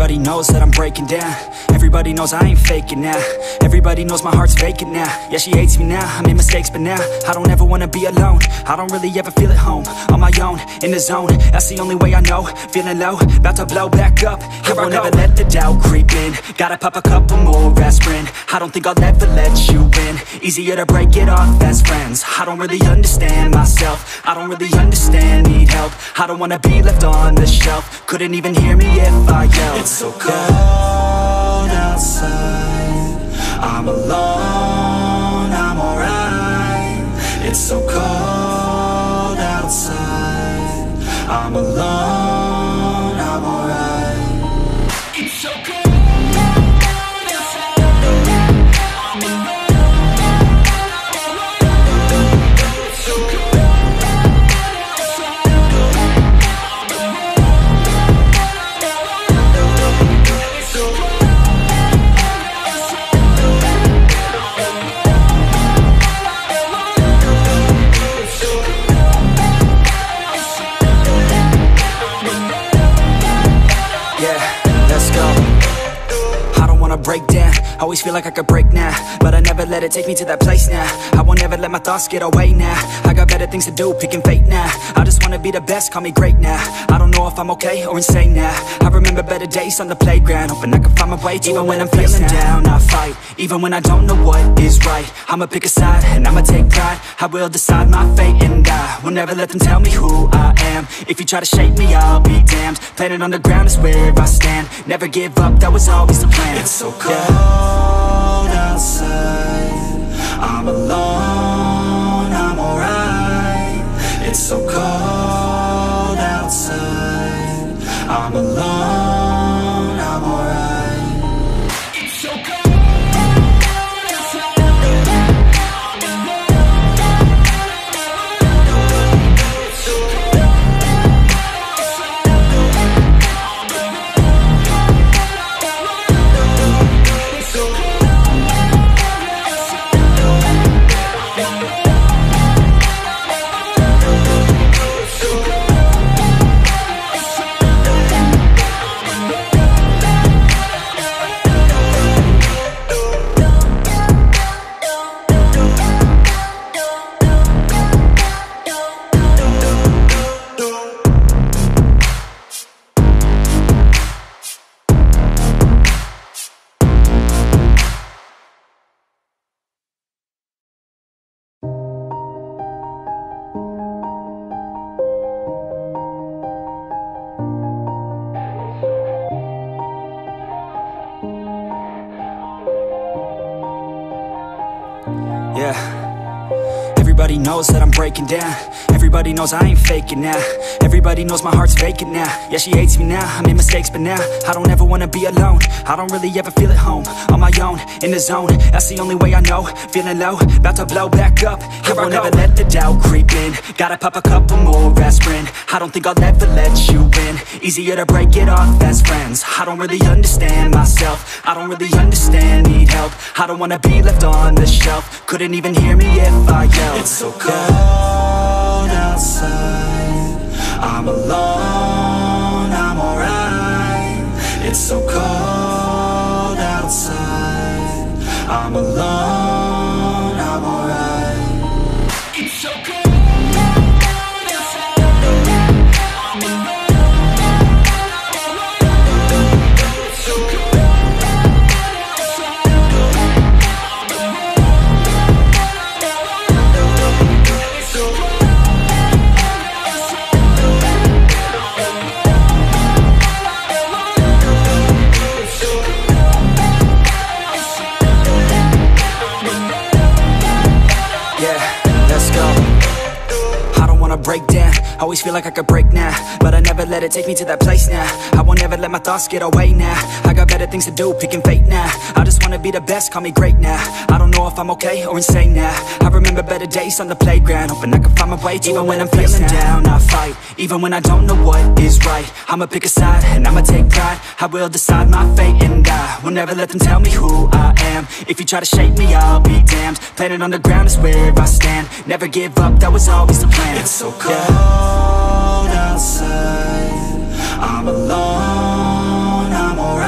Everybody knows that I'm breaking down. Everybody knows I ain't faking now. Everybody knows my heart's vacant now. Yeah, she hates me now, I made mistakes, but now I don't ever wanna be alone. I don't really ever feel at home. On my own, in the zone, that's the only way I know. Feeling low, about to blow back up. Here I won't ever let the doubt creep in. Gotta pop a couple more aspirin. I don't think I'll ever let you in. Easier to break it off as friends. I don't really understand myself. I don't really understand, need help. I don't wanna be left on the shelf. Couldn't even hear me if I yelled. It's so cold outside, I'm alone, I'm alright. It's so cold outside, I'm alone, I'm alright. It's so cold. Break down, always feel like I could break now, but I never let it take me to that place now. I won't ever let my thoughts get away now. I got better things to do, picking fate now. I just wanna be the best, call me great now. I don't know if I'm okay or insane now. I remember better days on the playground, hoping I can find my way to even when I'm feeling down, I fight, even when I don't know what is right. I'ma pick a side, and I'ma take pride. I will decide my fate, and I will never let them tell me who I am. If you try to shake me, I'll be damned. Planet on the ground is where I stand. Never give up, that was always the plan. It's so cold outside, I'm alone, I'm alright. It's so cold outside, I'm alone, I'm alright. It's so cold. Everybody knows that I'm breaking down. Everybody knows I ain't faking now. Everybody knows my heart's vacant now. Yeah, she hates me now, I made mistakes, but now I don't ever wanna be alone. I don't really ever feel at home. On my own, in the zone, that's the only way I know. Feeling low, about to blow back up. Here I won't ever let the doubt creep in. Gotta pop a couple more aspirin. I don't think I'll ever let you in. Easier to break it off as friends. I don't really understand myself. I don't really understand, need help. I don't wanna be left on the shelf. Couldn't even hear me if I yelled. It's so cold outside, I'm alone, I'm alright. It's so cold outside, I'm alone, I'm alright. It's so cold. Break down, always feel like I could break now, but I never let it take me to that place now. I won't ever let my thoughts get away now. I got better things to do, picking fate now. I just wanna be the best, call me great now. I don't know if I'm okay or insane now. I remember better days on the playground, hoping I can find my way to even when I'm feeling down, I fight, even when I don't know what is right. I'ma pick a side, and I'ma take pride. I will decide my fate, and I will never let them tell me who I am. If you try to shake me, I'll be damned. Planet on the ground is where I stand. Never give up, that was always the plan. It's so cold outside, I'm alone, I'm alright.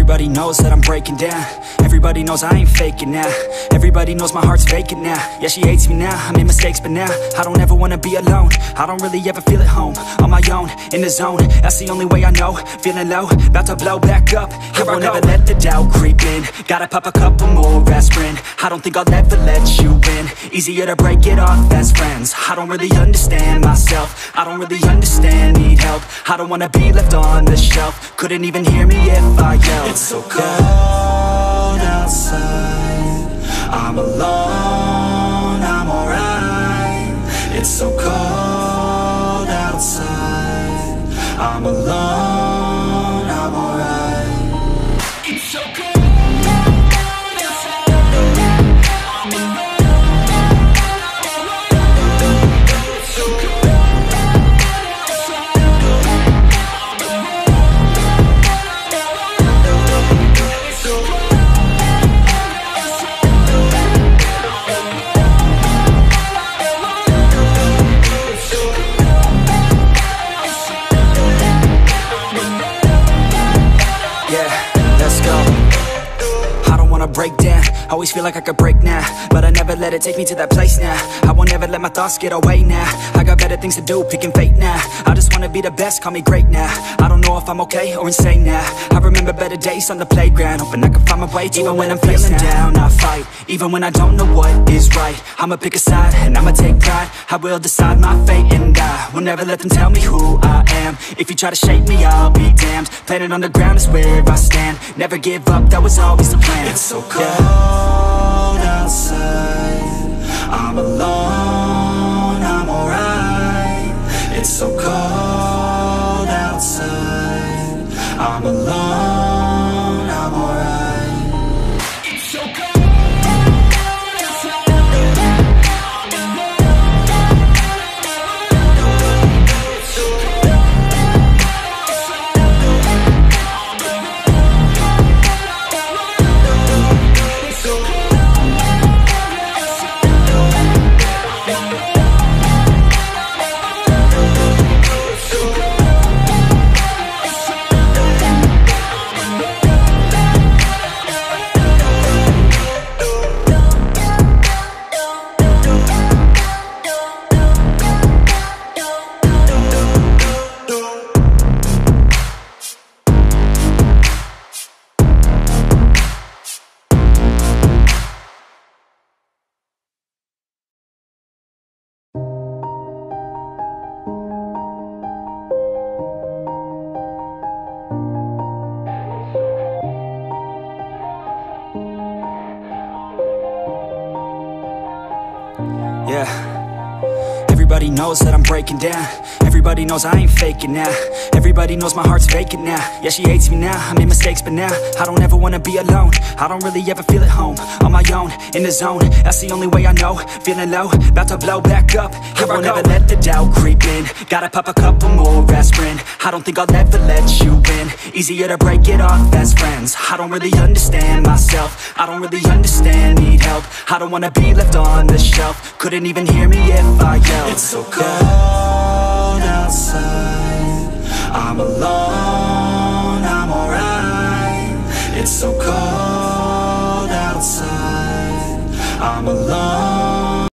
Everybody knows that I'm breaking down. Everybody knows I ain't faking now. Everybody knows my heart's vacant now. Yeah, she hates me now, I made mistakes but now I don't ever wanna be alone. I don't really ever feel at home. On my own, in the zone, that's the only way I know. Feeling low, about to blow back up. Here I won't ever let the doubt creep in. Gotta pop a couple more aspirin. I don't think I'll ever let you in. Easier to break it off best friends. I don't really understand myself. I don't really understand, need help. I don't wanna be left on the shelf. Couldn't even hear me if I yelled. It's so cold outside, I'm alone, I'm alright. It's so cold outside, I'm alone, I'm alright. It's so cold outside, I'm alone, it's so cold outside, I'm alone. Break down, always feel like I could break now, but I never let it take me to that place now. I won't ever let my thoughts get away now. I got better things to do, picking fate now. I just wanna be the best, call me great now. I don't know if I'm okay or insane now. I remember better days on the playground, hoping I can find my way to even when I'm feeling down, I fight. Even when I don't know what is right, I'ma pick a side and I'ma take pride. I will decide my fate and I will never let them tell me who I am. If you try to shake me, I'll be damned. Planet on the ground is where I stand. Never give up, that was always the plan. It's so cold outside, I'm alone, I'm alright. It's so cold outside, I'm alone, I'm alright. It's so cold outside, I'm alone, it's so cold outside, I'm alone. Everybody knows that I'm breaking down. Everybody knows I ain't faking now. Everybody knows my heart's vacant now. Yeah, she hates me now, I made mistakes but now I don't ever wanna be alone. I don't really ever feel at home. On my own, in the zone, that's the only way I know. Feeling low, about to blow back up. Here I won't ever let the doubt creep in. Gotta pop a couple more aspirin. I don't think I'll ever let you in. Easier to break it off best friends. I don't really understand myself. I don't really understand, need help. I don't wanna be left on the shelf. Couldn't even hear me if I yelled. It's so cold outside, I'm alone, I'm alright. It's so cold outside, I'm alone.